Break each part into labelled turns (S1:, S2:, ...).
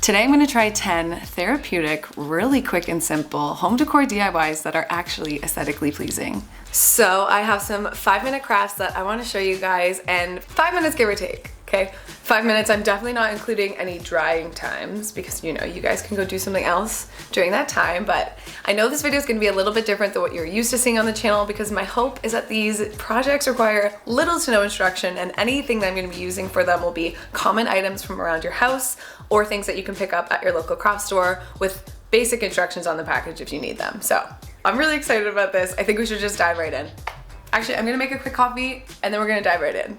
S1: Today I'm going to try 10 therapeutic, really quick and simple home decor DIYs that are actually aesthetically pleasing. So I have some 5-minute crafts that I want to show you guys, and 5 minutes give or take, okay? 5 minutes, I'm definitely not including any drying times because you know, you guys can go do something else during that time, but I know this video is going to be a little bit different than what you're used to seeing on the channel because my hope is that these projects require little to no instruction, and anything that I'm going to be using for them will be common items from around your house or things that you can pick up at your local craft store with basic instructions on the package if you need them. So I'm really excited about this. I think we should just dive right in. Actually, I'm gonna make a quick coffee and then we're gonna dive right in.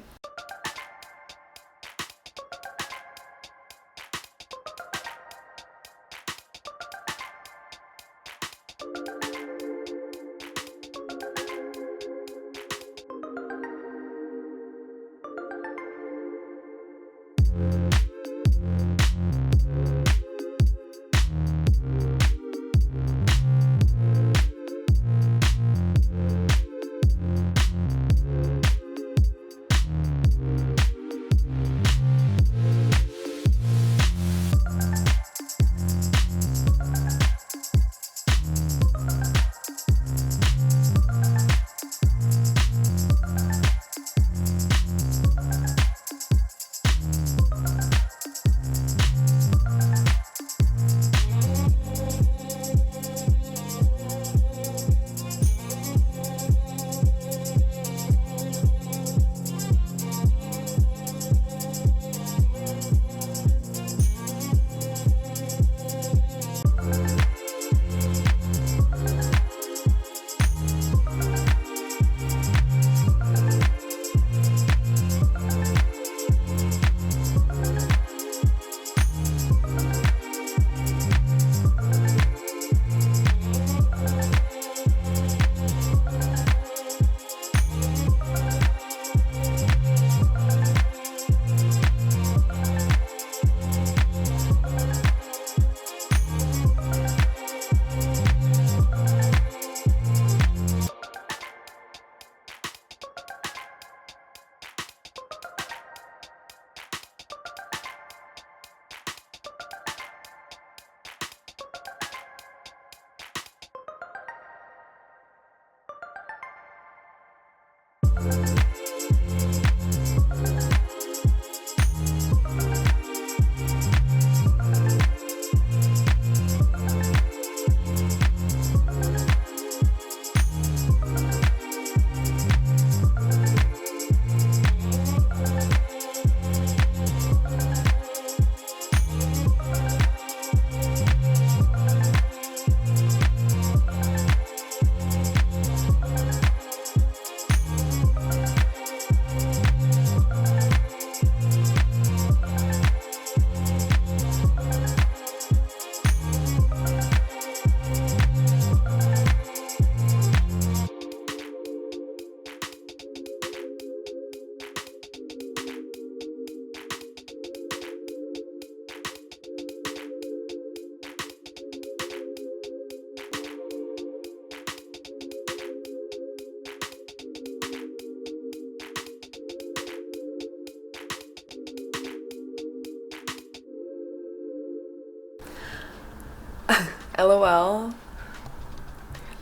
S1: LOL.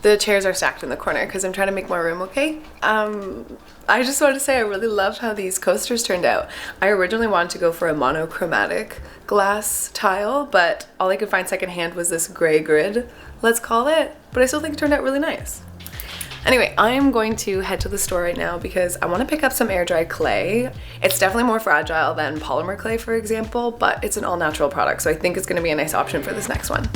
S1: The chairs are stacked in the corner because I'm trying to make more room, okay? I just wanted to say I really love how these coasters turned out. I originally wanted to go for a monochromatic glass tile, but all I could find secondhand was this gray grid, let's call it, but I still think it turned out really nice. Anyway, I'm going to head to the store right now because I want to pick up some air dry clay. It's definitely more fragile than polymer clay, for example, but it's an all natural product, so I think it's going to be a nice option for this next one.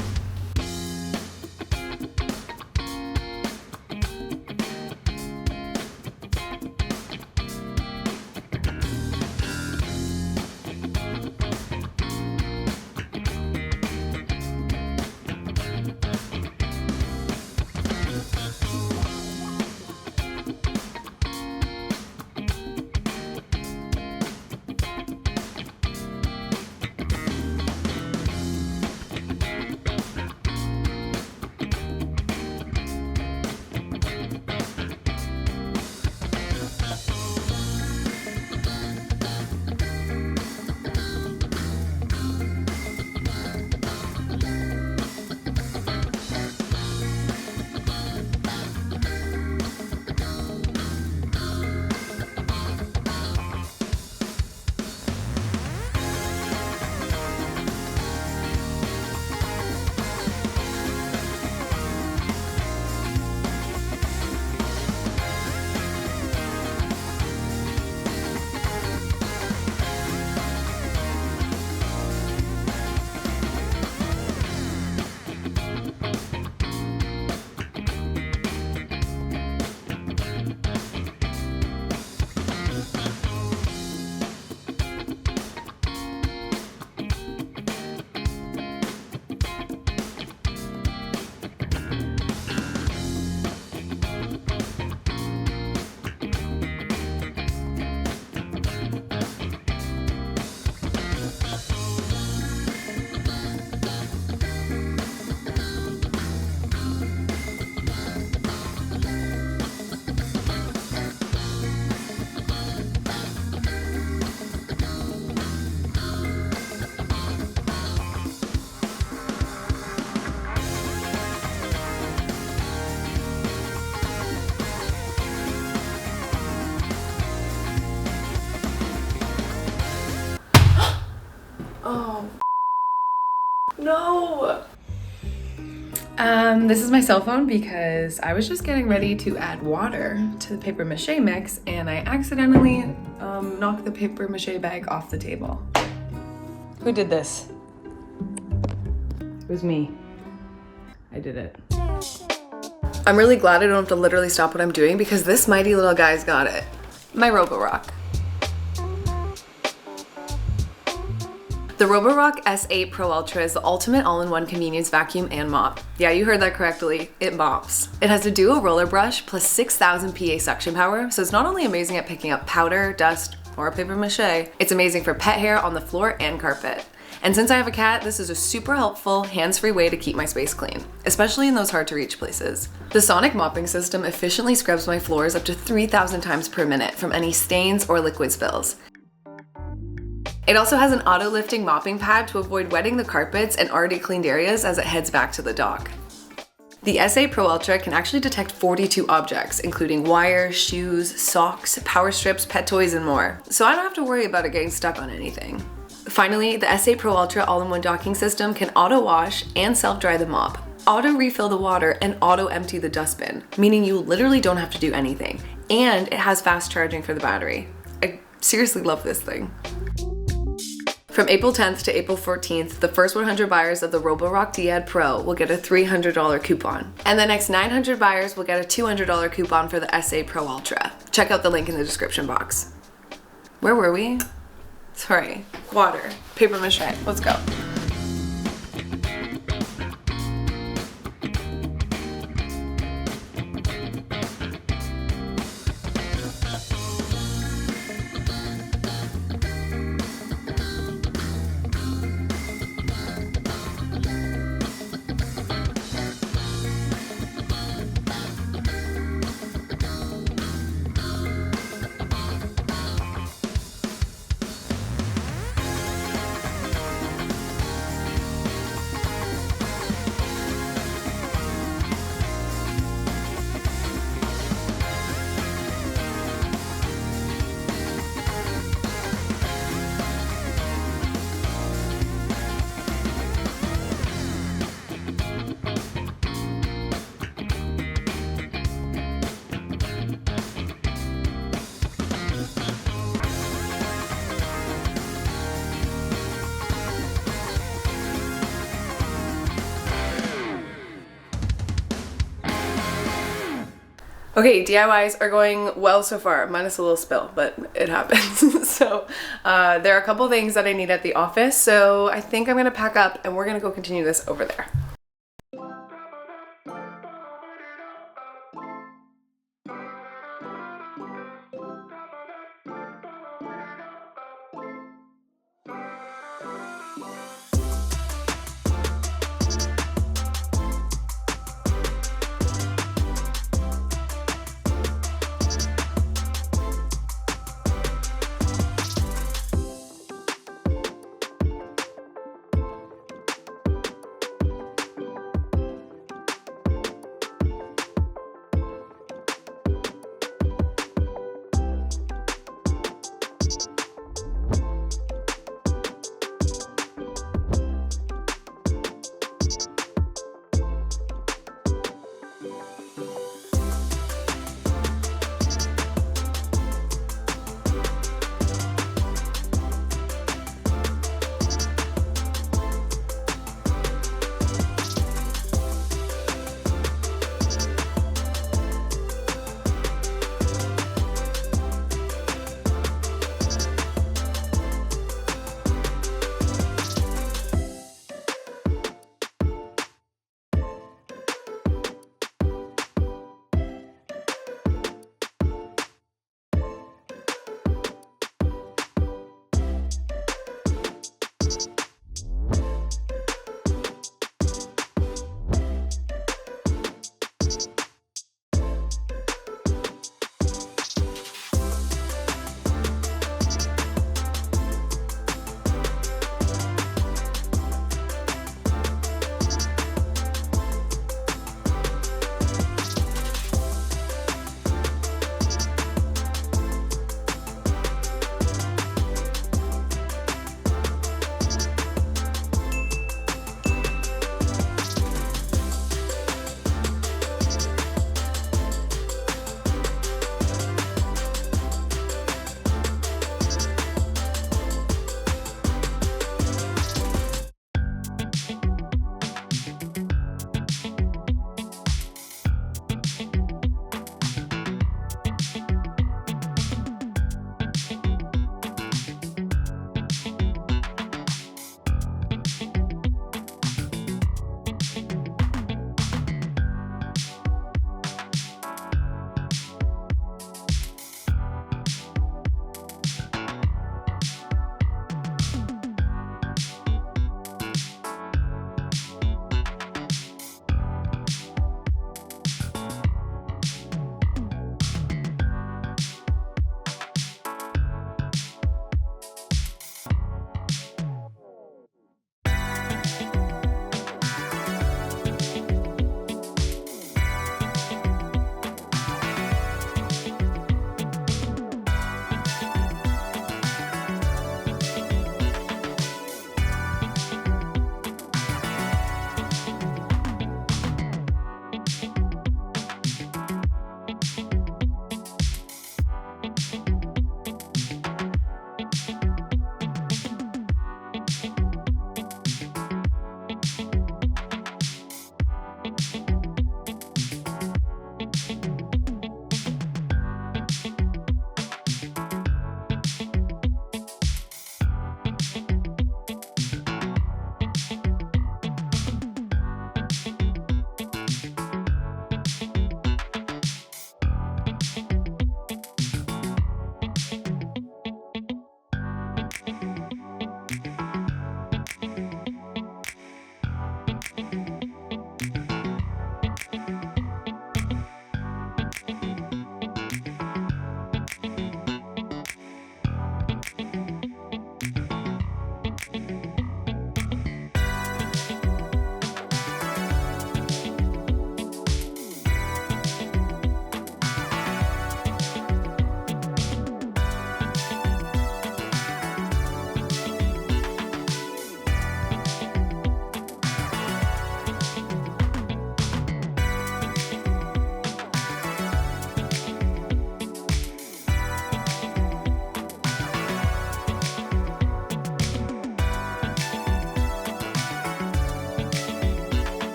S1: No. This is my cell phone because I was just getting ready to add water to the paper mache mix and I accidentally knocked the paper mache bag off the table. Who did this? It was me. I did it. I'm really glad I don't have to literally stop what I'm doing because this mighty little guy's got it. My Roborock. The Roborock S8 Pro Ultra is the ultimate all-in-one convenience vacuum and mop. Yeah, you heard that correctly, it mops. It has a dual roller brush plus 6,000 PA suction power, so it's not only amazing at picking up powder, dust, or paper mache, it's amazing for pet hair on the floor and carpet. And since I have a cat, this is a super helpful, hands-free way to keep my space clean, especially in those hard-to-reach places. The sonic mopping system efficiently scrubs my floors up to 3,000 times per minute from any stains or liquid spills. It also has an auto-lifting mopping pad to avoid wetting the carpets and already cleaned areas as it heads back to the dock. The S8 Pro Ultra can actually detect 42 objects, including wires, shoes, socks, power strips, pet toys, and more. So I don't have to worry about it getting stuck on anything. Finally, the S8 Pro Ultra all-in-one docking system can auto-wash and self-dry the mop, auto-refill the water, and auto-empty the dustbin, meaning you literally don't have to do anything. And it has fast charging for the battery. I seriously love this thing. From April 10th to April 14th, the first 100 buyers of the Roborock S8 Pro will get a $300 coupon. And the next 900 buyers will get a $200 coupon for the S8 Pro Ultra. Check out the link in the description box. Where were we? Sorry, water, paper mache, let's go. Okay, DIYs are going well so far, minus a little spill, but it happens. So there are a couple things that I need at the office, so I think I'm gonna pack up and we're gonna go continue this over there.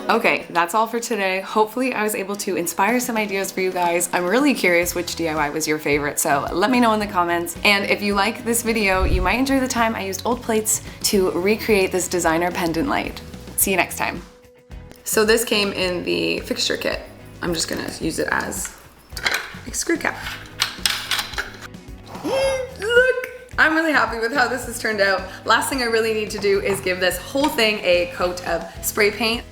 S1: Okay, that's all for today. Hopefully I was able to inspire some ideas for you guys. I'm really curious which DIY was your favorite, so let me know in the comments. And if you like this video, you might enjoy the time I used old plates to recreate this designer pendant light. See you next time. So this came in the fixture kit. I'm just gonna use it as a screw cap. Look! I'm really happy with how this has turned out. Last thing I really need to do is give this whole thing a coat of spray paint.